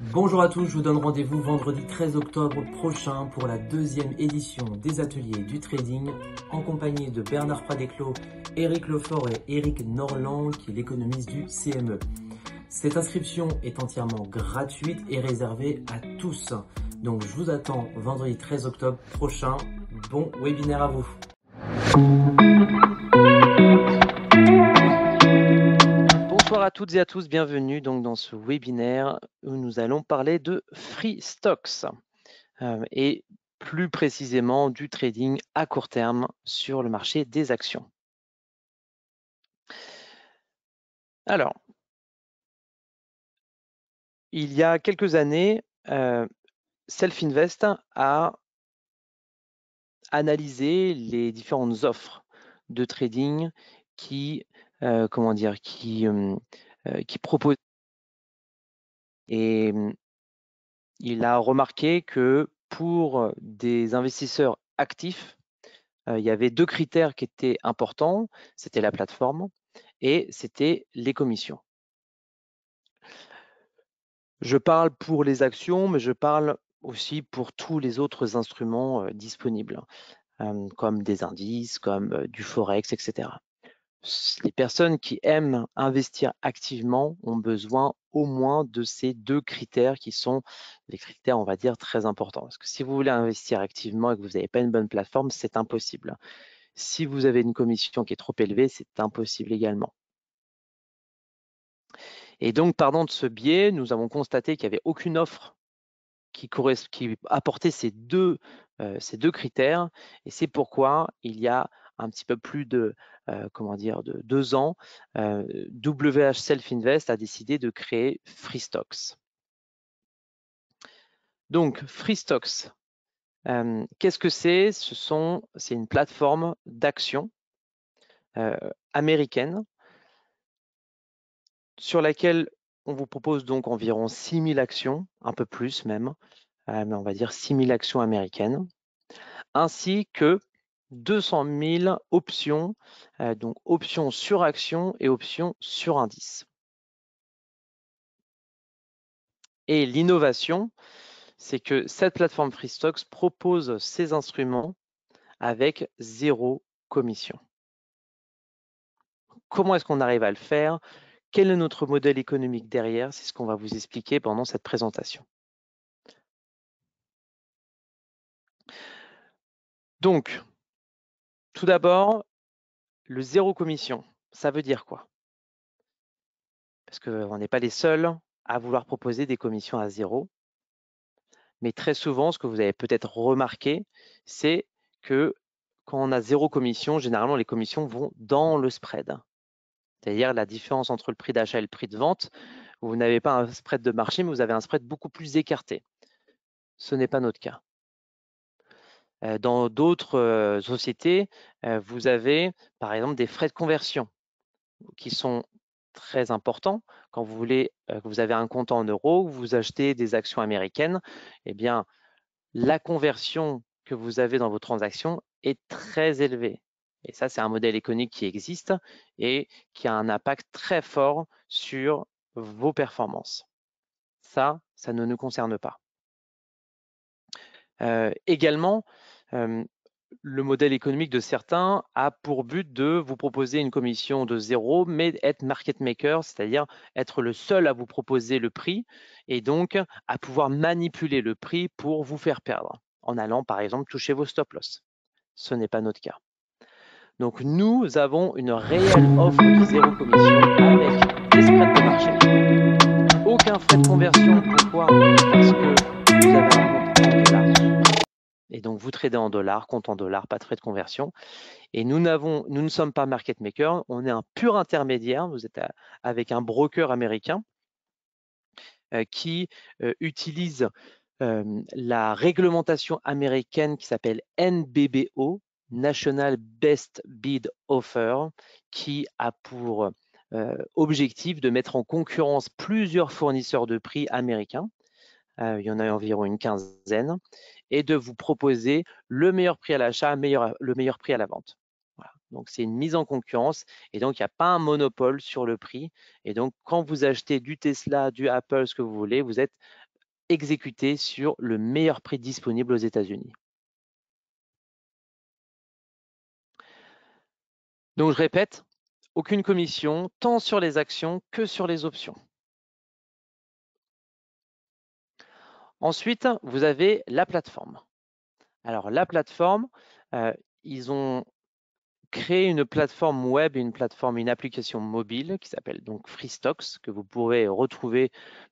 Bonjour à tous, je vous donne rendez-vous vendredi 13 octobre prochain pour la deuxième édition des ateliers du trading en compagnie de Bernard Pradeclos, Eric Lefort et Eric Norland qui est l'économiste du CME. Cette inscription est entièrement gratuite et réservée à tous. Donc je vous attends vendredi 13 octobre prochain. Bon webinaire à vous. Bonsoir à toutes et à tous, bienvenue donc dans ce webinaire où nous allons parler de free stocks et plus précisément du trading à court terme sur le marché des actions. Alors, il y a quelques années, Self-Invest a analysé les différentes offres de trading qui proposent. Et il a remarqué que pour des investisseurs actifs, il y avait deux critères qui étaient importants, c'était la plateforme et c'était les commissions. Je parle pour les actions, mais je parle aussi pour tous les autres instruments disponibles, comme des indices, comme du forex, etc. Les personnes qui aiment investir activement ont besoin au moins de ces deux critères qui sont des critères, on va dire, très importants. Parce que si vous voulez investir activement et que vous n'avez pas une bonne plateforme, c'est impossible. Si vous avez une commission qui est trop élevée, c'est impossible également. Et donc, partant de ce biais, nous avons constaté qu'il n'y avait aucune offre qui apportait ces deux critères. Et c'est pourquoi il y a un petit peu plus de, de 2 ans, WH Self-Invest a décidé de créer FreeStocks. Donc, FreeStocks, qu'est-ce que c'est? C'est une plateforme d'actions américaine sur laquelle on vous propose donc environ 6000 actions, un peu plus même, mais on va dire 6000 actions américaines, ainsi que 200 000 options, donc options sur actions et options sur indices. Et l'innovation, c'est que cette plateforme FreeStocks propose ces instruments avec 0 commission. Comment est-ce qu'on arrive à le faire? Quel est notre modèle économique derrière? C'est ce qu'on va vous expliquer pendant cette présentation. Donc, tout d'abord, le 0 commission, ça veut dire quoi? Parce qu'on n'est pas les seuls à vouloir proposer des commissions à 0. Mais très souvent, ce que vous avez peut-être remarqué, c'est que quand on a 0 commission, généralement, les commissions vont dans le spread. C'est-à-dire la différence entre le prix d'achat et le prix de vente. Vous n'avez pas un spread de marché, mais vous avez un spread beaucoup plus écarté. Ce n'est pas notre cas. Dans d'autres sociétés, vous avez par exemple des frais de conversion qui sont très importants. Quand vous voulez, vous avez un compte en euros, vous achetez des actions américaines, eh bien, la conversion que vous avez dans vos transactions est très élevée. Et ça, c'est un modèle économique qui existe et qui a un impact très fort sur vos performances. Ça ne nous concerne pas. Également, le modèle économique de certains a pour but de vous proposer une commission de 0, mais être market maker, c'est-à-dire être le seul à vous proposer le prix et donc à pouvoir manipuler le prix pour vous faire perdre, en allant par exemple toucher vos stop loss. Ce n'est pas notre cas. Donc nous avons une réelle offre de 0 commission avec des spreads de marché, aucun frais de conversion. Pourquoi? Parce que vous avez un compte en dollars. Et donc, vous tradez en dollars, compte en dollars, pas de frais de conversion. Et nous ne sommes pas market maker, on est un pur intermédiaire. Vous êtes avec un broker américain qui utilise la réglementation américaine qui s'appelle NBBO, National Best Bid Offer, qui a pour objectif de mettre en concurrence plusieurs fournisseurs de prix américains. Il y en a environ une quinzaine, et de vous proposer le meilleur prix à l'achat, le meilleur prix à la vente. Voilà. Donc, c'est une mise en concurrence et donc il n'y a pas un monopole sur le prix. Et donc, quand vous achetez du Tesla, du Apple, ce que vous voulez, vous êtes exécuter sur le meilleur prix disponible aux États-Unis. Donc je répète, aucune commission, tant sur les actions que sur les options. Ensuite, vous avez la plateforme. Alors la plateforme, ils ont créé une plateforme web et une application mobile qui s'appelle donc FreeStocks, que vous pourrez retrouver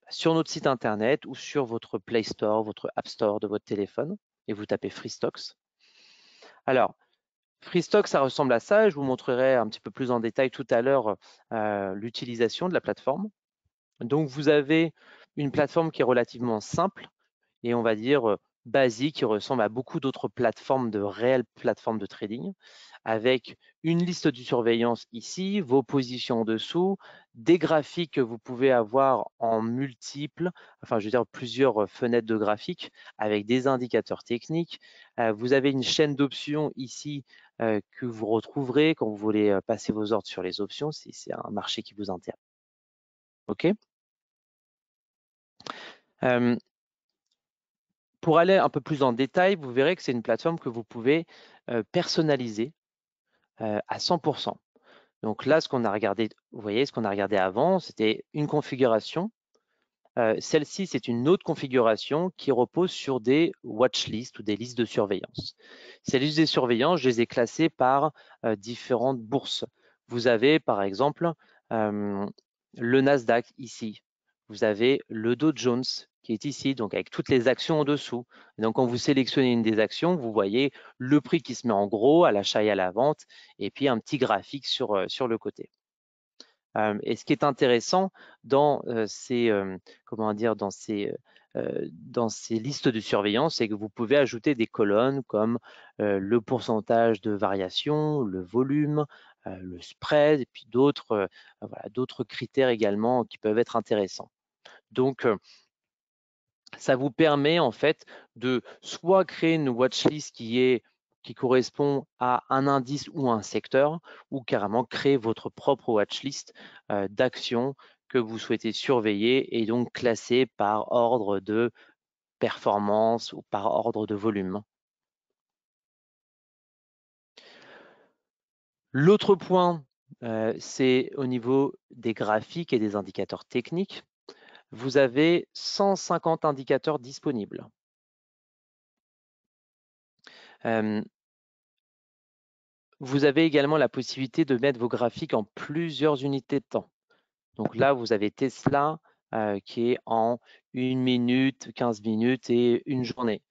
sur notre site internet ou sur votre Play Store, votre App Store de votre téléphone, et vous tapez FreeStocks. Alors, FreeStocks, ça ressemble à ça. Je vous montrerai un petit peu plus en détail tout à l'heure l'utilisation de la plateforme. Donc, vous avez une plateforme qui est relativement simple et on va dire basique, qui ressemble à beaucoup d'autres plateformes, de réelles plateformes de trading, avec une liste de surveillance ici, vos positions en dessous, des graphiques que vous pouvez avoir en multiples, enfin je veux dire plusieurs fenêtres de graphiques avec des indicateurs techniques. Vous avez une chaîne d'options ici que vous retrouverez quand vous voulez passer vos ordres sur les options, si c'est un marché qui vous intéresse. OK. Pour aller un peu plus en détail, vous verrez que c'est une plateforme que vous pouvez personnaliser à 100%. Donc là, ce qu'on a regardé, vous voyez, ce qu'on a regardé avant, c'était une configuration. Celle-ci, c'est une autre configuration qui repose sur des watchlists ou des listes de surveillance. Ces listes de surveillance, je les ai classées par différentes bourses. Vous avez, par exemple, le Nasdaq ici. Vous avez le Dow Jones qui est ici, donc avec toutes les actions en dessous. Et donc, quand vous sélectionnez une des actions, vous voyez le prix qui se met en gros à l'achat et à la vente, et puis un petit graphique sur le côté. Et ce qui est intéressant dans dans ces listes de surveillance, c'est que vous pouvez ajouter des colonnes comme le pourcentage de variation, le volume, le spread, et puis d'autres critères également qui peuvent être intéressants. Donc, ça vous permet en fait de soit créer une watchlist qui correspond à un indice ou un secteur, ou carrément créer votre propre watchlist d'actions que vous souhaitez surveiller et donc classer par ordre de performance ou par ordre de volume. L'autre point, c'est au niveau des graphiques et des indicateurs techniques. Vous avez 150 indicateurs disponibles. Vous avez également la possibilité de mettre vos graphiques en plusieurs unités de temps. Donc là, vous avez Tesla qui est en 1 minute, 15 minutes et une journée.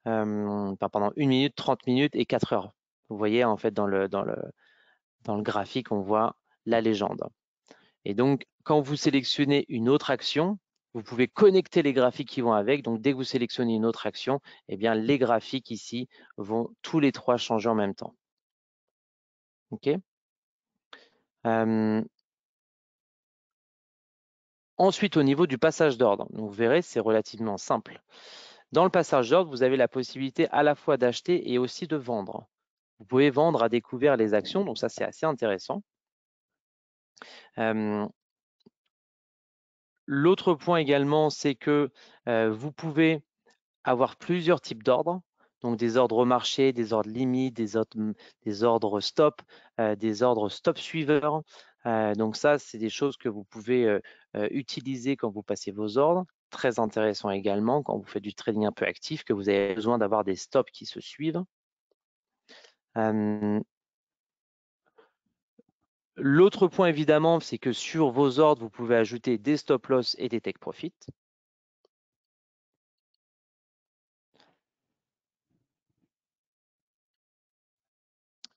Pardon, 1 minute, 30 minutes et 4 heures. Vous voyez, en fait, dans le graphique, on voit la légende. Et donc, quand vous sélectionnez une autre action, vous pouvez connecter les graphiques qui vont avec. Donc, dès que vous sélectionnez une autre action, eh bien, les graphiques ici vont tous les trois changer en même temps. OK. Ensuite, au niveau du passage d'ordre, vous verrez, c'est relativement simple. Dans le passage d'ordre, vous avez la possibilité à la fois d'acheter et aussi de vendre. Vous pouvez vendre à découvert les actions, donc ça, c'est assez intéressant. L'autre point également, c'est que vous pouvez avoir plusieurs types d'ordres, donc des ordres marché, des ordres limites, des ordres stop, des ordres stop suiveurs. Donc ça, c'est des choses que vous pouvez utiliser quand vous passez vos ordres. Très intéressant également quand vous faites du trading un peu actif, que vous avez besoin d'avoir des stops qui se suivent. L'autre point évidemment, c'est que sur vos ordres, vous pouvez ajouter des stop loss et des take profit.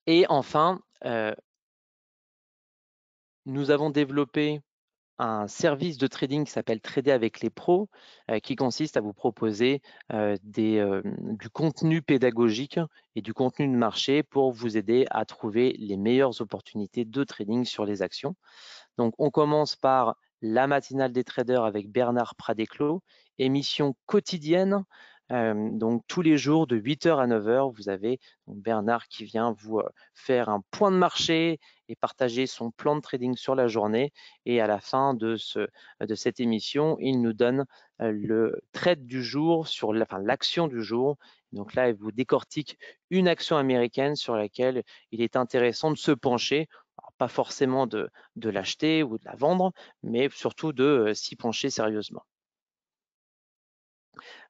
Et enfin, nous avons développé un service de trading qui s'appelle Trader avec les pros, qui consiste à vous proposer du contenu pédagogique et du contenu de marché pour vous aider à trouver les meilleures opportunités de trading sur les actions. Donc, on commence par la matinale des traders avec Bernard Pradeclo, émission quotidienne Donc tous les jours de 8h à 9h, vous avez donc Bernard qui vient vous faire un point de marché et partager son plan de trading sur la journée. Et à la fin de cette émission, il nous donne le trade du jour sur l'action du jour. Donc là, il vous décortique une action américaine sur laquelle il est intéressant de se pencher. Alors, pas forcément de l'acheter ou de la vendre, mais surtout de s'y pencher sérieusement.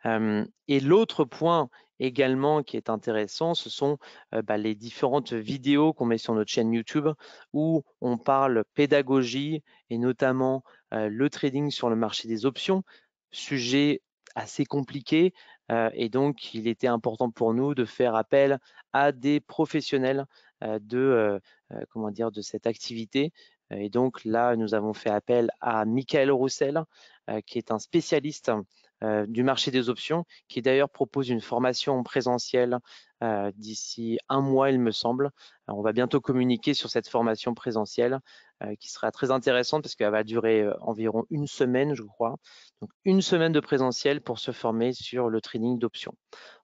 Et l'autre point également qui est intéressant, ce sont les différentes vidéos qu'on met sur notre chaîne YouTube où on parle pédagogie et notamment le trading sur le marché des options, sujet assez compliqué et donc il était important pour nous de faire appel à des professionnels de cette activité. Et donc là, nous avons fait appel à Michael Roussel, qui est un spécialiste du marché des options, qui d'ailleurs propose une formation présentielle d'ici un mois, il me semble. Alors, on va bientôt communiquer sur cette formation présentielle qui sera très intéressante parce qu'elle va durer environ une semaine, je crois. Donc, une semaine de présentiel pour se former sur le trading d'options.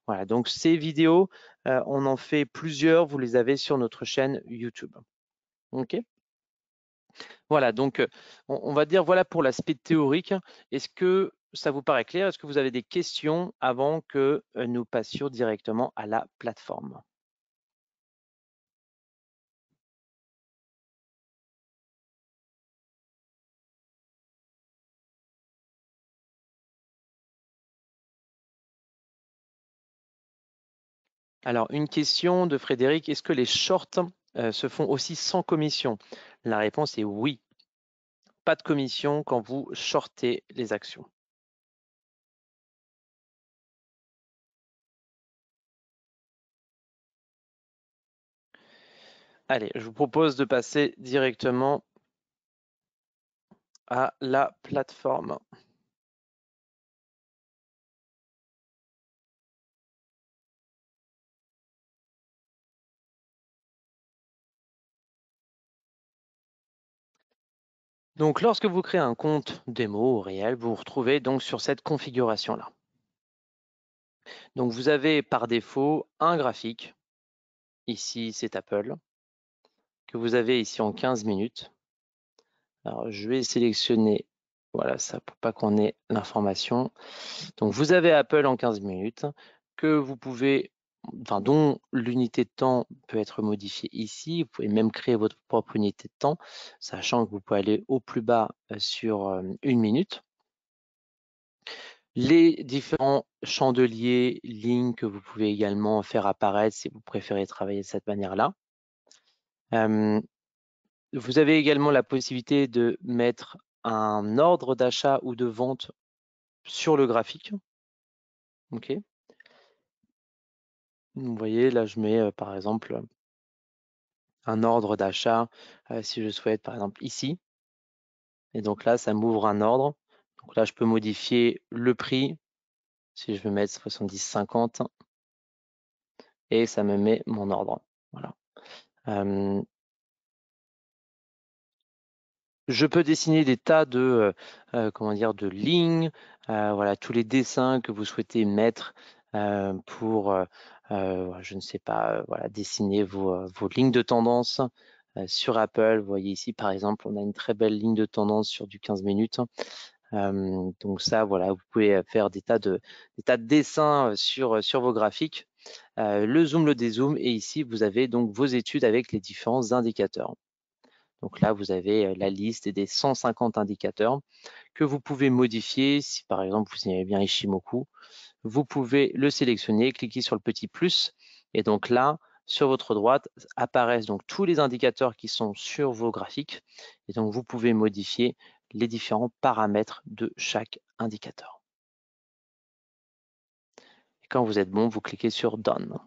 Voilà, donc ces vidéos, on en fait plusieurs, vous les avez sur notre chaîne YouTube. OK ? Voilà, donc on va dire voilà pour l'aspect théorique. Est-ce que ça vous paraît clair? Est-ce que vous avez des questions avant que nous passions directement à la plateforme? Alors, une question de Frédéric, est-ce que les shorts se font aussi sans commission? La réponse est oui. Pas de commission quand vous shortez les actions. Allez, je vous propose de passer directement à la plateforme. Donc, lorsque vous créez un compte démo ou réel, vous vous retrouvez donc sur cette configuration-là. Donc, vous avez par défaut un graphique. Ici, c'est Apple, que vous avez ici en 15 minutes. Alors, je vais sélectionner, voilà, ça pour pas qu'on ait l'information. Donc, vous avez Apple en 15 minutes, que vous pouvez, dont l'unité de temps peut être modifiée ici. Vous pouvez même créer votre propre unité de temps, sachant que vous pouvez aller au plus bas sur 1 minute. Les différents chandeliers, lignes que vous pouvez également faire apparaître si vous préférez travailler de cette manière-là. Vous avez également la possibilité de mettre un ordre d'achat ou de vente sur le graphique. OK. Vous voyez, là, je mets par exemple un ordre d'achat si je souhaite, par exemple, ici. Et donc là, ça m'ouvre un ordre. Donc là, je peux modifier le prix. Si je veux mettre 70,50 et ça me met mon ordre. Voilà. Je peux dessiner des tas de, de lignes, voilà, tous les dessins que vous souhaitez mettre pour, je ne sais pas, voilà, dessiner vos lignes de tendance sur Apple. Vous voyez ici, par exemple, on a une très belle ligne de tendance sur du 15 minutes. Donc ça, voilà, vous pouvez faire des tas de dessins sur vos graphiques. Le zoom, le dézoom, et ici, vous avez donc vos études avec les différents indicateurs. Donc là, vous avez la liste des 150 indicateurs que vous pouvez modifier. Si par exemple, vous aimez bien Ishimoku, vous pouvez le sélectionner, cliquer sur le petit plus. Et donc là, sur votre droite, apparaissent donc tous les indicateurs qui sont sur vos graphiques. Et donc, vous pouvez modifier les différents paramètres de chaque indicateur. Et quand vous êtes bon, vous cliquez sur Done.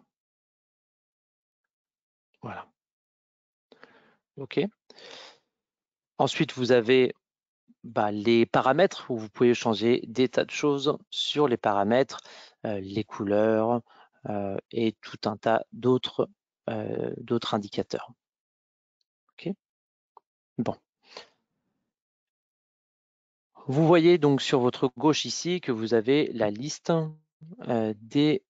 Voilà. OK. Ensuite, vous avez les paramètres où vous pouvez changer des tas de choses sur les paramètres, les couleurs et tout un tas d'autres indicateurs. OK. Bon. Vous voyez donc sur votre gauche ici que vous avez la liste des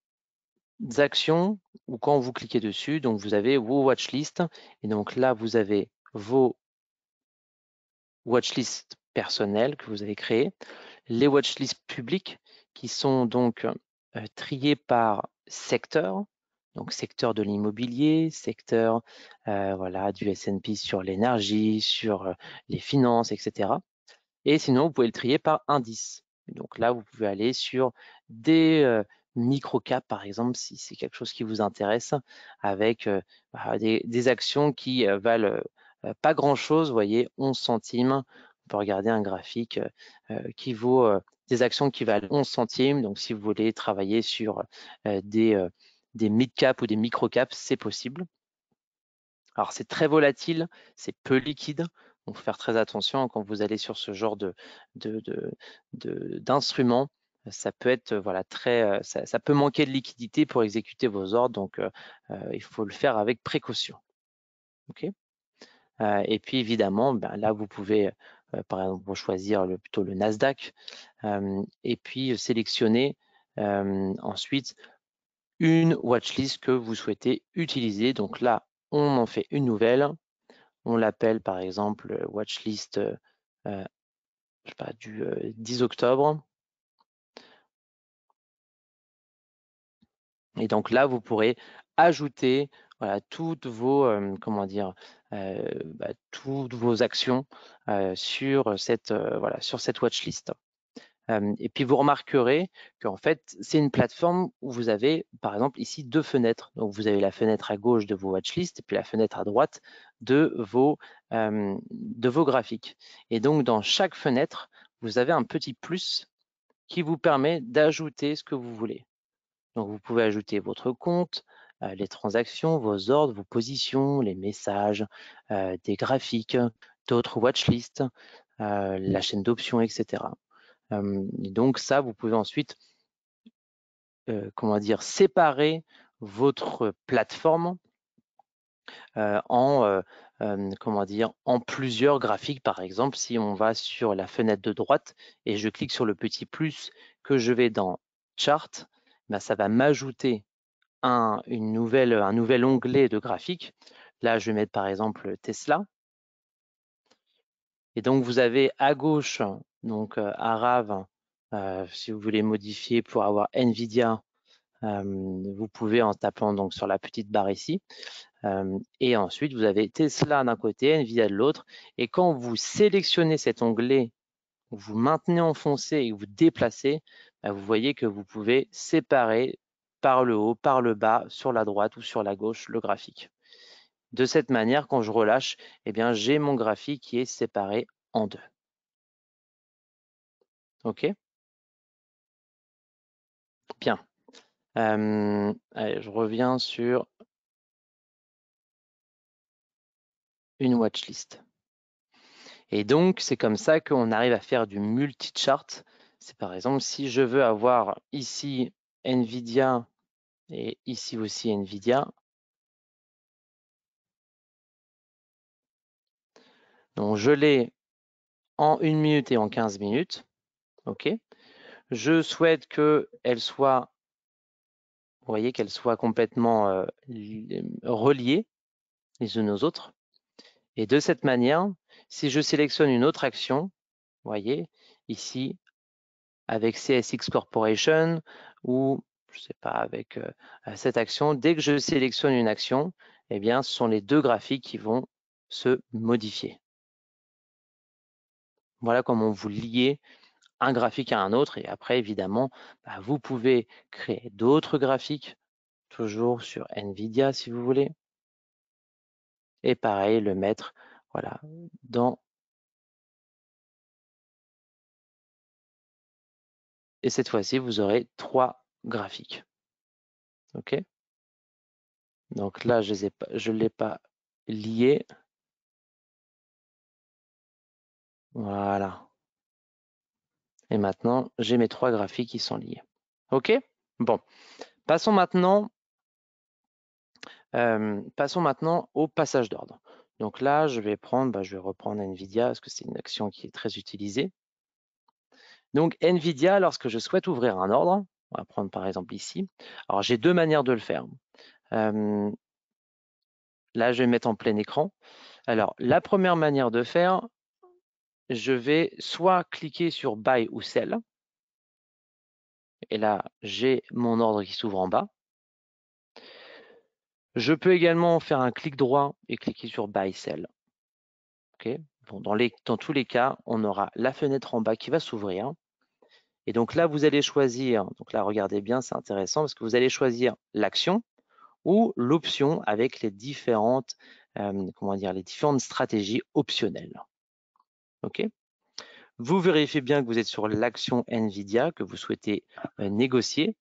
actions ou quand vous cliquez dessus, donc vous avez vos watchlists et donc là vous avez vos watchlists personnels que vous avez créés, les watchlists publics qui sont donc triés par secteur, donc secteur de l'immobilier, secteur voilà, du S&P sur l'énergie, sur les finances, etc. Et sinon, vous pouvez le trier par indice. Donc là, vous pouvez aller sur des micro-caps, par exemple, si c'est quelque chose qui vous intéresse, avec des actions qui valent pas grand-chose, vous voyez, 11 centimes. On peut regarder un graphique qui vaut des actions qui valent 11 centimes. Donc, si vous voulez travailler sur des mid-caps ou des micro-caps, c'est possible. Alors, c'est très volatile, c'est peu liquide. Donc, faut faire très attention quand vous allez sur ce genre d'instruments. Ça peut être voilà très, ça peut manquer de liquidité pour exécuter vos ordres. Donc, il faut le faire avec précaution. Ok. Et puis évidemment, ben, là vous pouvez par exemple choisir plutôt le Nasdaq et puis sélectionner ensuite une watchlist que vous souhaitez utiliser. Donc là, on en fait une nouvelle. On l'appelle par exemple watchlist je sais pas, du 10 octobre. Et donc là, vous pourrez ajouter voilà, toutes vos, comment dire, toutes vos actions sur cette watchlist. Et puis vous remarquerez qu'en fait, c'est une plateforme où vous avez, par exemple, ici 2 fenêtres. Donc vous avez la fenêtre à gauche de vos watchlists et puis la fenêtre à droite de vos graphiques. Et donc dans chaque fenêtre, vous avez un petit plus qui vous permet d'ajouter ce que vous voulez. Donc vous pouvez ajouter votre compte, les transactions, vos ordres, vos positions, les messages, des graphiques, d'autres watchlists, la chaîne d'options, etc. Donc ça, vous pouvez ensuite comment dire, séparer votre plateforme comment dire, en plusieurs graphiques. Par exemple, si on va sur la fenêtre de droite et je clique sur le petit plus que je vais dans Chart, ben, ça va m'ajouter un nouvel onglet de graphique. Là, je vais mettre par exemple Tesla. Et donc, vous avez à gauche, donc Arav, si vous voulez modifier pour avoir NVIDIA, vous pouvez en tapant donc sur la petite barre ici. Et ensuite, vous avez Tesla d'un côté, NVIDIA de l'autre. Et quand vous sélectionnez cet onglet, vous maintenez enfoncé et vous déplacez, vous voyez que vous pouvez séparer par le haut, par le bas, sur la droite ou sur la gauche le graphique. De cette manière, quand je relâche, eh bien, j'ai mon graphique qui est séparé en deux. OK? Bien. Allez, je reviens sur une watchlist. Et donc, c'est comme ça qu'on arrive à faire du multi-chart. C'est par exemple, si je veux avoir ici NVIDIA et ici aussi NVIDIA, donc je l'ai en 1 minute et en 15 minutes. OK. Je souhaite qu'elle soit, vous voyez, qu'elle soit complètement reliée les unes aux autres. Et de cette manière, si je sélectionne une autre action, vous voyez, ici, avec CSX Corporation ou, je ne sais pas, avec cette action, dès que je sélectionne une action, eh bien, ce sont les deux graphiques qui vont se modifier. Voilà comment vous liez un graphique à un autre. Et après, évidemment, vous pouvez créer d'autres graphiques, toujours sur NVIDIA si vous voulez. Et pareil, le mettre voilà, dans... Et cette fois-ci, vous aurez 3 graphiques. OK? Donc là, je ne l'ai pas lié. Voilà. Et maintenant, j'ai mes 3 graphiques qui sont liés. OK? Bon. Passons maintenant au passage d'ordre. Donc là, je vais reprendre NVIDIA parce que c'est une action qui est très utilisée. Donc NVIDIA, lorsque je souhaite ouvrir un ordre, On va prendre par exemple ici. Alors, j'ai deux manières de le faire. Là, je vais mettre en plein écran. Alors, la première manière de faire, je vais soit cliquer sur Buy ou Sell. Et là, j'ai mon ordre qui s'ouvre en bas. Je peux également faire un clic droit et cliquer sur Buy Sell. Okay. Bon, dans tous les cas, on aura la fenêtre en bas qui va s'ouvrir. Et donc là, vous allez choisir, donc là, regardez bien, c'est intéressant parce que vous allez choisir l'action ou l'option avec les différentes, les différentes stratégies optionnelles. OK. Vous vérifiez bien que vous êtes sur l'action NVIDIA que vous souhaitez négocier,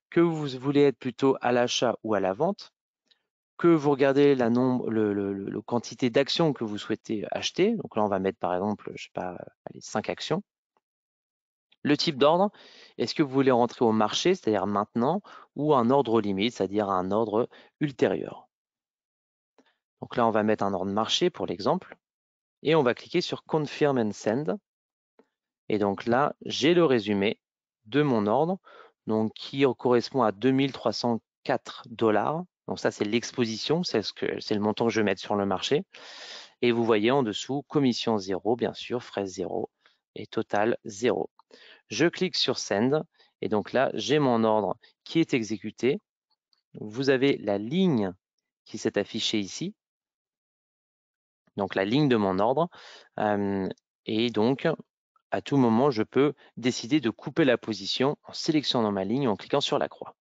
que vous voulez être plutôt à l'achat ou à la vente, que vous regardez la quantité d'actions que vous souhaitez acheter. Donc là, on va mettre par exemple, je sais pas, allez, 5 actions. Le type d'ordre, est-ce que vous voulez rentrer au marché, c'est-à-dire maintenant, ou un ordre limite, c'est-à-dire un ordre ultérieur. Donc là, on va mettre un ordre marché pour l'exemple, et on va cliquer sur Confirm and Send. Et donc là, j'ai le résumé de mon ordre, donc qui correspond à 2304 $. Donc ça, c'est l'exposition, c'est le montant que je vais mettre sur le marché. Et vous voyez en dessous, commission 0, bien sûr, frais 0 et total 0. Je clique sur Send et donc là, j'ai mon ordre qui est exécuté. Vous avez la ligne qui s'est affichée ici, donc la ligne de mon ordre. Et donc, à tout moment, je peux décider de couper la position en sélectionnant ma ligne en cliquant sur la croix.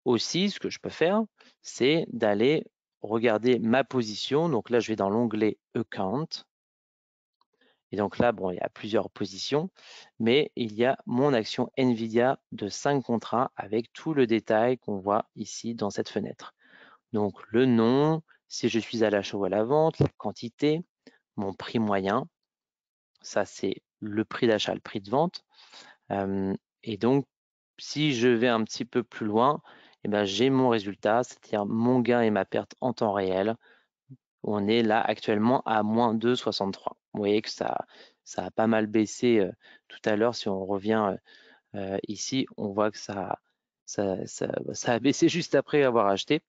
Aussi, ce que je peux faire, c'est d'aller regarder ma position. Donc là, je vais dans l'onglet Account. Et donc là, bon, il y a plusieurs positions, mais il y a mon action NVIDIA de 5 contrats avec tout le détail qu'on voit ici dans cette fenêtre. Donc le nom, si je suis à l'achat ou à la vente, la quantité, mon prix moyen, ça c'est le prix d'achat, le prix de vente. Et donc, si je vais un petit peu plus loin, eh ben, j'ai mon résultat, c'est-à-dire mon gain et ma perte en temps réel. On est là actuellement à moins 2,63. Vous voyez que ça a pas mal baissé tout à l'heure. Si on revient ici, on voit que ça a baissé juste après avoir acheté.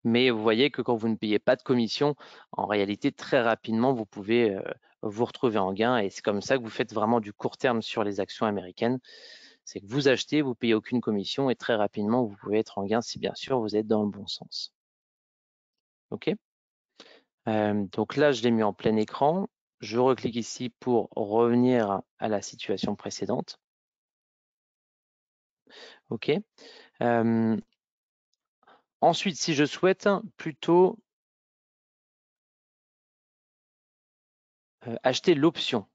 Mais vous voyez que quand vous ne payez pas de commission, en réalité, très rapidement, vous pouvez vous retrouver en gain. Et c'est comme ça que vous faites vraiment du court terme sur les actions américaines. C'est que vous achetez, vous payez aucune commission et très rapidement, vous pouvez être en gain si bien sûr vous êtes dans le bon sens. OK. Donc là, je l'ai mis en plein écran. Je reclique ici pour revenir à la situation précédente. OK. Ensuite, si je souhaite plutôt acheter l'option.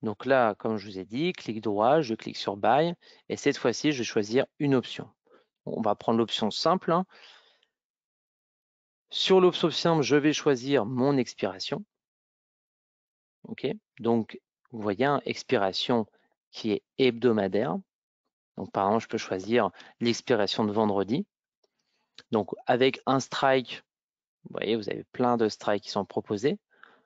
Donc là, comme je vous ai dit, clic droit, je clique sur Buy et cette fois-ci, je vais choisir une option. On va prendre l'option simple. Sur l'option simple, je vais choisir mon expiration. OK. Donc, vous voyez, expiration qui est hebdomadaire. Donc, par exemple, je peux choisir l'expiration de vendredi. Donc, avec un strike, vous voyez, vous avez plein de strikes qui sont proposés.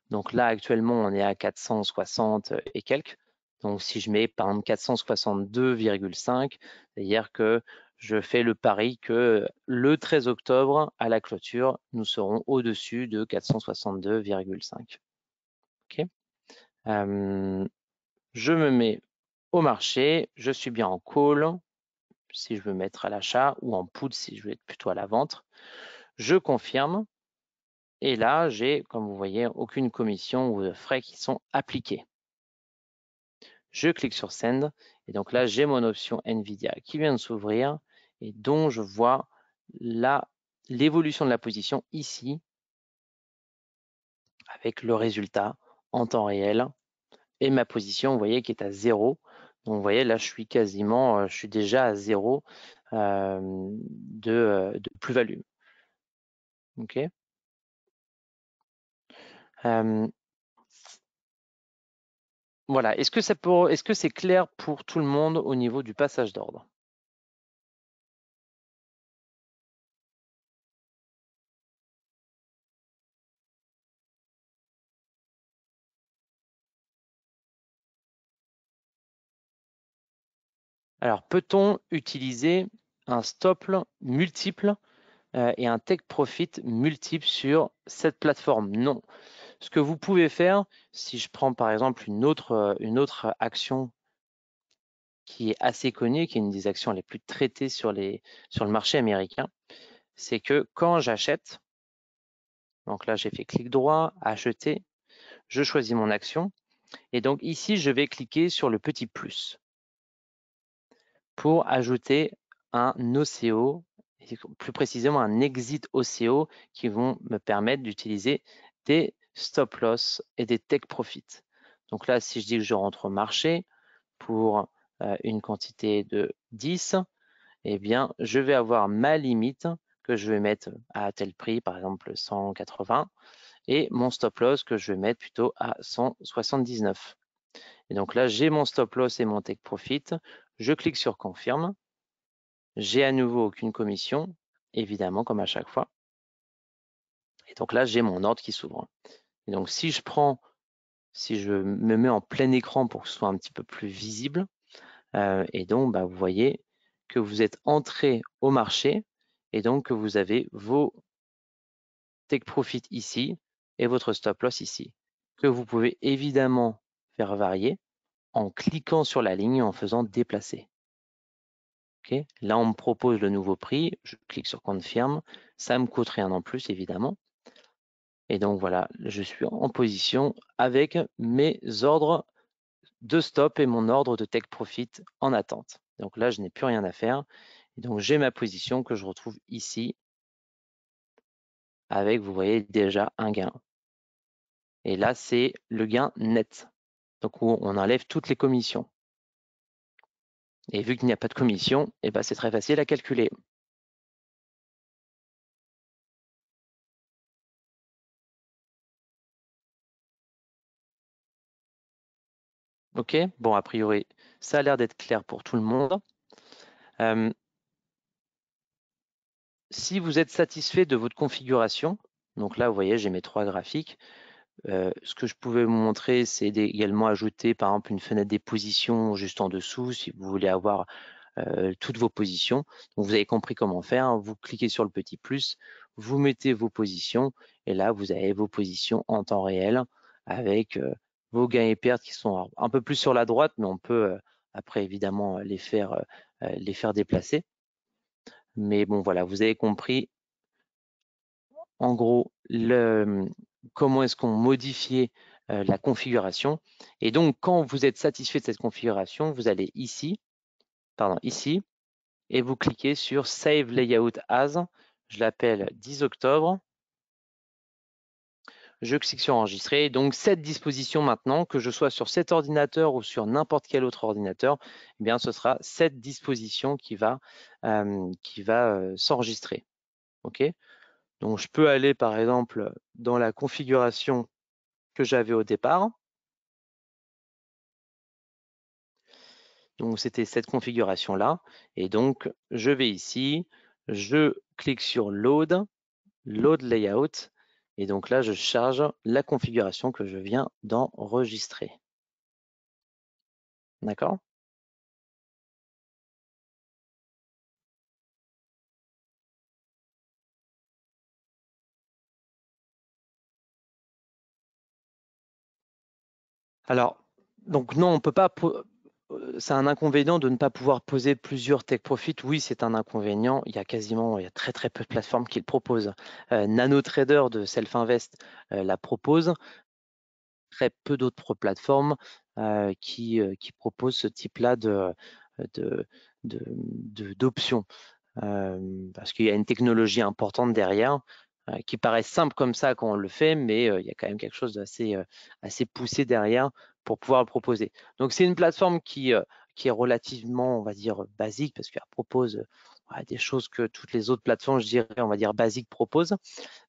Donc là, actuellement, on est à 460 et quelques. Donc, si je mets par exemple 462,5, c'est-à-dire que je fais le pari que le 13 octobre, à la clôture, nous serons au-dessus de 462,5. OK. Je me mets au marché, je suis bien en call si je veux mettre à l'achat ou en put si je veux être plutôt à la vente. Je confirme et là, j'ai, comme vous voyez, aucune commission ou de frais qui sont appliqués. Je clique sur Send et donc là, j'ai mon option NVIDIA qui vient de s'ouvrir et dont je vois l'évolution de la position ici avec le résultat en temps réel et ma position, vous voyez, qui est à 0. Donc, vous voyez, là, je suis déjà à 0 de plus-value. OK. Voilà. Est-ce que c'est clair pour tout le monde au niveau du passage d'ordre? Alors, peut-on utiliser un stop multiple et un take profit multiple sur cette plateforme? Non. Ce que vous pouvez faire, si je prends par exemple une autre action qui est assez connue, qui est une des actions les plus traitées sur le marché américain, c'est que quand j'achète, donc là j'ai fait clic droit, acheter, je choisis mon action et donc ici je vais cliquer sur le petit plus pour ajouter un OCO, plus précisément un exit OCO qui vont me permettre d'utiliser des stop loss et des take profit. Donc là, si je dis que je rentre au marché pour une quantité de 10, eh bien, je vais avoir ma limite que je vais mettre à tel prix, par exemple 180, et mon stop loss que je vais mettre plutôt à 179. Et donc là, j'ai mon stop loss et mon take profit. Je clique sur confirme. J'ai à nouveau aucune commission, évidemment, comme à chaque fois. Et donc là, j'ai mon ordre qui s'ouvre. Et donc, si je me mets en plein écran pour que ce soit un petit peu plus visible, et donc, vous voyez que vous êtes entré au marché et donc que vous avez vos take profit ici et votre stop loss ici, que vous pouvez évidemment faire varier en cliquant sur la ligne et en faisant déplacer. Okay. Là, on me propose le nouveau prix, je clique sur confirme, ça ne me coûte rien en plus, évidemment. Et donc voilà, je suis en position avec mes ordres de stop et mon ordre de take profit en attente. Donc là, je n'ai plus rien à faire. Et donc, j'ai ma position que je retrouve ici avec, vous voyez, déjà un gain. Et là, c'est le gain net. Donc, où on enlève toutes les commissions. Et vu qu'il n'y a pas de commission, eh ben, c'est très facile à calculer. OK, bon, a priori, ça a l'air d'être clair pour tout le monde. Si vous êtes satisfait de votre configuration, donc là, vous voyez, j'ai mes 3 graphiques. Ce que je pouvais vous montrer, c'est également ajouter, par exemple, une fenêtre des positions juste en dessous, si vous voulez avoir toutes vos positions. Donc, vous avez compris comment faire. Hein. Vous cliquez sur le petit plus, vous mettez vos positions, et là, vous avez vos positions en temps réel avec vos gains et pertes qui sont un peu plus sur la droite, mais on peut après, évidemment, les faire déplacer. Mais bon, voilà, vous avez compris en gros comment est-ce qu'on modifiait la configuration. Et donc, quand vous êtes satisfait de cette configuration, vous allez ici, et vous cliquez sur Save Layout As. Je l'appelle 10 octobre. Je clique sur enregistrer. Donc, cette disposition maintenant, que je sois sur cet ordinateur ou sur n'importe quel autre ordinateur, eh bien, ce sera cette disposition qui va s'enregistrer. OK ? Donc, je peux aller, par exemple, dans la configuration que j'avais au départ. Donc, c'était cette configuration-là. Et donc, je vais ici, je clique sur Load Layout. Et donc là, je charge la configuration que je viens d'enregistrer. D'accord ? Alors, donc non, on peut pas. C'est un inconvénient de ne pas pouvoir poser plusieurs take profit. Oui, c'est un inconvénient. Il y a très peu de plateformes qui le proposent. NanoTrader de Self-Invest la propose. Très peu d'autres plateformes qui proposent ce type-là d'options. Parce qu'il y a une technologie importante derrière qui paraît simple comme ça quand on le fait, mais il y a quand même quelque chose d'assez assez poussé derrière pour pouvoir le proposer. Donc c'est une plateforme qui est relativement, on va dire, basique parce qu'elle propose des choses que toutes les autres plateformes, je dirais, on va dire, basiques proposent,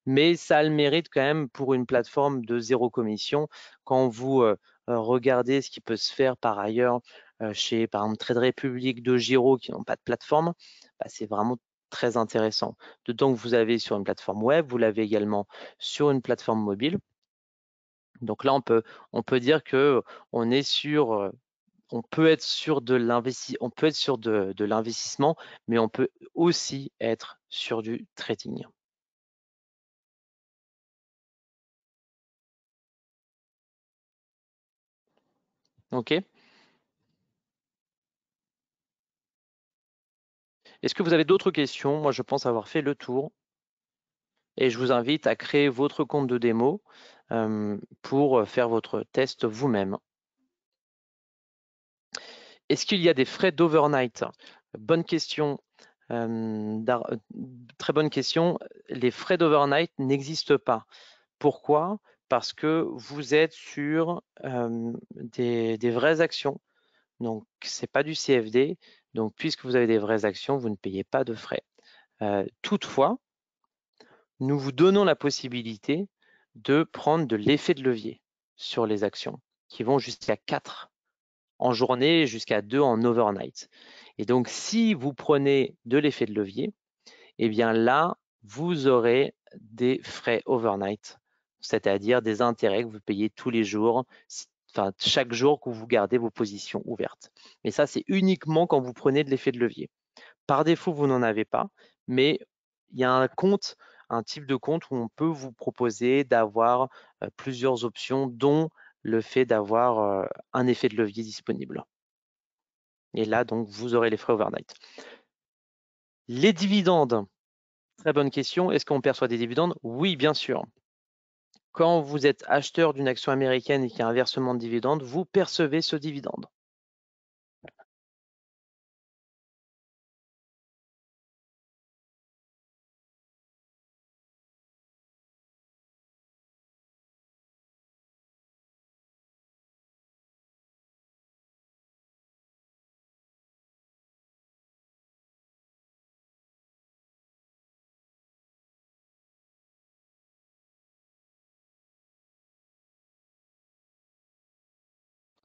mais ça a le mérite quand même pour une plateforme de zéro commission. Quand vous regardez ce qui peut se faire par ailleurs chez, par exemple, Trade Republic, DeGiro qui n'ont pas de plateforme, c'est vraiment très intéressant. D'autant que vous avez sur une plateforme web, vous l'avez également sur une plateforme mobile. Donc là, on peut dire que on est sur on peut être sur de l'investissement, mais on peut aussi être sur du trading. OK? Est-ce que vous avez d'autres questions? Moi, je pense avoir fait le tour. Et je vous invite à créer votre compte de démo pour faire votre test vous-même. Est-ce qu'il y a des frais d'overnight? Bonne question. Très bonne question. Les frais d'overnight n'existent pas. Pourquoi? Parce que vous êtes sur des vraies actions. Donc, ce n'est pas du CFD. Donc, puisque vous avez des vraies actions, vous ne payez pas de frais. Toutefois, nous vous donnons la possibilité de prendre de l'effet de levier sur les actions qui vont jusqu'à 4 en journée, jusqu'à 2 en overnight. Et donc, si vous prenez de l'effet de levier, eh bien là, vous aurez des frais overnight, c'est-à-dire des intérêts que vous payez tous les jours, enfin chaque jour que vous gardez vos positions ouvertes. Mais ça, c'est uniquement quand vous prenez de l'effet de levier. Par défaut, vous n'en avez pas, mais il y a un type de compte où on peut vous proposer d'avoir plusieurs options, dont le fait d'avoir un effet de levier disponible. Et là, donc, vous aurez les frais overnight. Les dividendes, très bonne question. Est-ce qu'on perçoit des dividendes? Oui, bien sûr. Quand vous êtes acheteur d'une action américaine et qu'il y a un versement de dividendes, vous percevez ce dividende.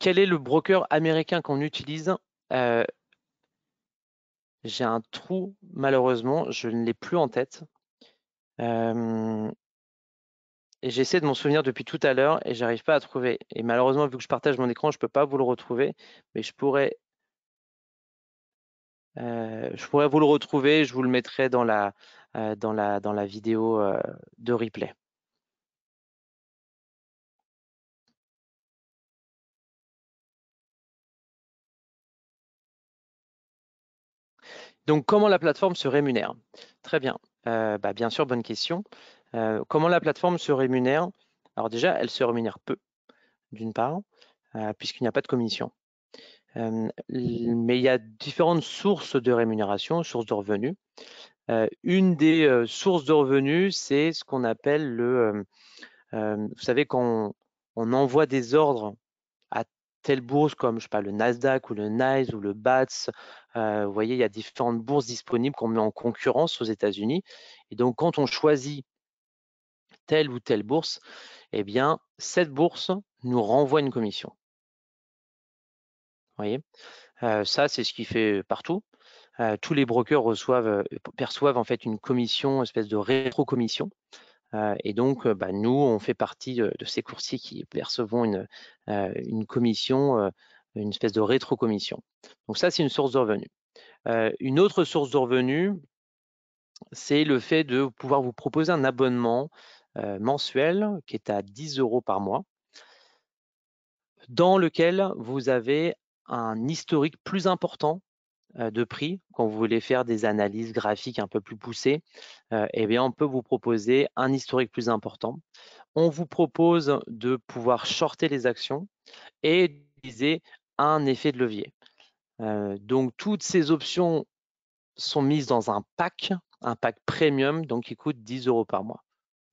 Quel est le broker américain qu'on utilise? J'ai un trou, malheureusement, je ne l'ai plus en tête. Et j'essaie de m'en souvenir depuis tout à l'heure et j'arrive pas à trouver. Et malheureusement, vu que je partage mon écran, je peux pas vous le retrouver, mais je pourrais vous le retrouver. Je vous le mettrai dans la vidéo de replay. Donc, comment la plateforme se rémunère? Très bien. Bien sûr, bonne question. Comment la plateforme se rémunère? Alors déjà, elle se rémunère peu, d'une part, puisqu'il n'y a pas de commission. Mais il y a différentes sources de rémunération, sources de revenus. Une des sources de revenus, c'est ce qu'on appelle vous savez, quand on envoie des ordres à telle bourse comme, je sais pas, le Nasdaq ou le NYSE ou le BATS, vous voyez, il y a différentes bourses disponibles qu'on met en concurrence aux États-Unis. Et donc, quand on choisit telle ou telle bourse, eh bien, cette bourse nous renvoie une commission. Vous voyez, ça, c'est ce qui fait partout. Tous les brokers perçoivent en fait une commission, une espèce de rétro-commission. Et donc, nous, on fait partie de ces courtiers qui percevons une commission, une espèce de rétro-commission. Donc ça, c'est une source de revenus. Une autre source de revenus, c'est le fait de pouvoir vous proposer un abonnement mensuel qui est à 10 € par mois, dans lequel vous avez un historique plus important de prix. Quand vous voulez faire des analyses graphiques un peu plus poussées, eh bien, on peut vous proposer un historique plus important. On vous propose de pouvoir shorter les actions et d'utiliser un effet de levier. Donc, toutes ces options sont mises dans un pack premium, donc qui coûte 10 € par mois.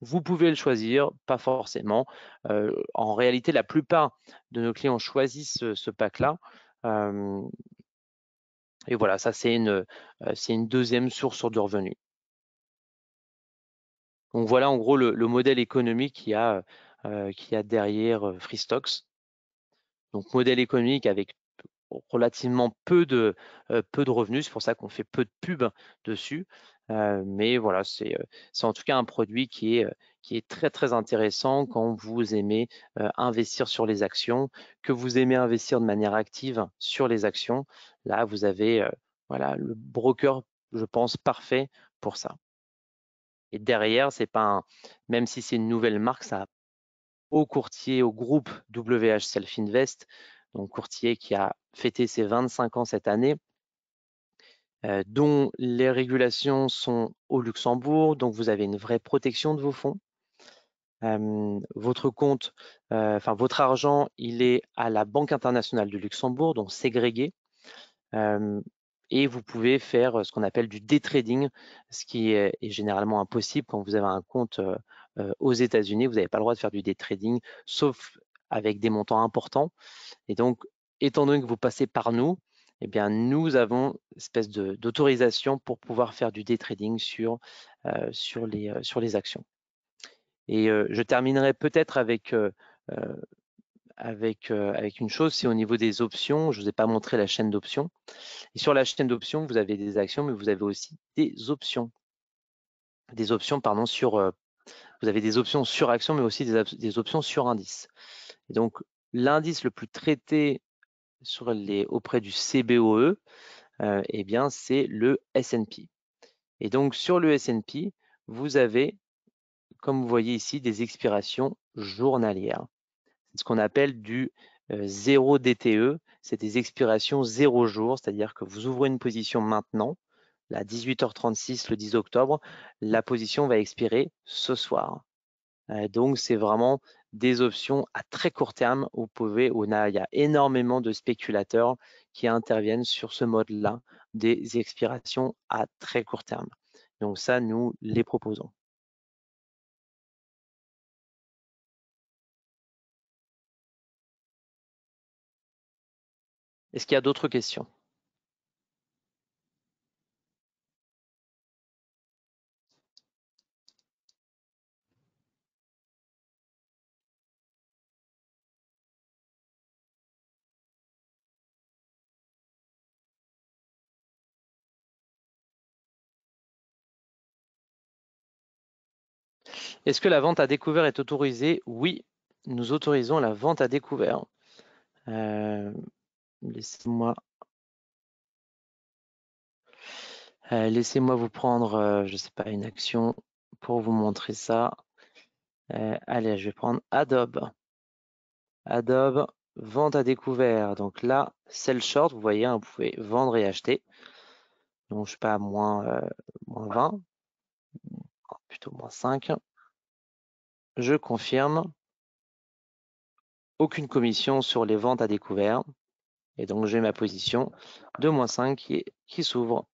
Vous pouvez le choisir, pas forcément. En réalité, la plupart de nos clients choisissent ce pack-là. Et voilà, ça c'est une deuxième source de revenus. Donc voilà en gros le modèle économique qu'il y a derrière Freestocks. Donc modèle économique avec relativement peu de revenus, c'est pour ça qu'on fait peu de pub dessus. Mais voilà, c'est en tout cas un produit qui est qui est très très intéressant quand vous aimez investir sur les actions, que vous aimez investir de manière active sur les actions. Là, vous avez voilà, le broker, je pense, parfait pour ça. Et derrière, c'est pas même si c'est une nouvelle marque, ça au courtier, au groupe WH Self Invest, donc courtier qui a fêté ses 25 ans cette année, dont les régulations sont au Luxembourg, donc vous avez une vraie protection de vos fonds. Votre compte, votre argent, il est à la Banque internationale du Luxembourg, donc ségrégué. Et vous pouvez faire ce qu'on appelle du day trading, ce qui est généralement impossible quand vous avez un compte aux États-Unis. Vous n'avez pas le droit de faire du day trading, sauf avec des montants importants. Et donc, étant donné que vous passez par nous, eh bien, nous avons une espèce d'autorisation pour pouvoir faire du day trading sur les actions. Et je terminerai peut-être avec une chose, c'est au niveau des options. Je ne vous ai pas montré la chaîne d'options. Et sur la chaîne d'options, vous avez des actions, mais vous avez aussi des options. Des options, pardon, vous avez des options sur actions, mais aussi des options sur indices. Et donc, l'indice le plus traité auprès du CBOE, eh bien, c'est le S&P. Et donc, sur le S&P, vous avez, comme vous voyez ici, des expirations journalières. C'est ce qu'on appelle du 0 DTE, c'est des expirations 0 jour, c'est-à-dire que vous ouvrez une position maintenant, à 18h36 le 10 octobre, la position va expirer ce soir. Donc, c'est vraiment des options à très court terme. Il y a énormément de spéculateurs qui interviennent sur ce mode-là, des expirations à très court terme. Donc ça, nous les proposons. Est-ce qu'il y a d'autres questions? Est-ce que la vente à découvert est autorisée? Oui, nous autorisons la vente à découvert. Laissez-moi vous prendre, je ne sais pas, une action pour vous montrer ça. Allez, je vais prendre Adobe. Adobe, vente à découvert. Donc là, sell short, vous voyez, vous pouvez vendre et acheter. Donc je sais pas, moins 20, plutôt moins 5. Je confirme. Aucune commission sur les ventes à découvert. Et donc j'ai ma position de moins 5 qui s'ouvre.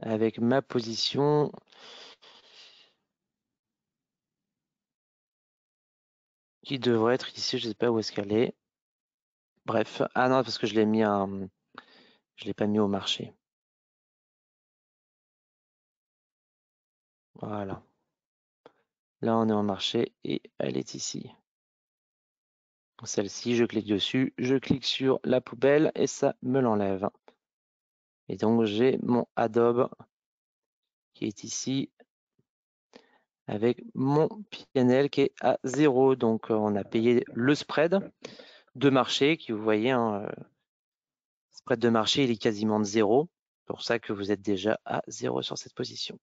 Avec ma position qui devrait être ici, je ne sais pas où est-ce qu'elle est. Bref, ah non, parce que je l'ai pas mis au marché. Voilà. Là, on est en marché et elle est ici. Celle-ci, je clique dessus, je clique sur la poubelle et ça me l'enlève. Et donc, j'ai mon Adobe qui est ici avec mon PNL qui est à 0. Donc, on a payé le spread de marché qui, vous voyez, spread de marché, il est quasiment de 0. C'est pour ça que vous êtes déjà à 0 sur cette position.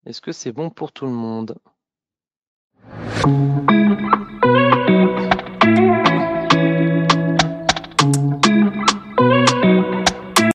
Est-ce que c'est bon pour tout le monde?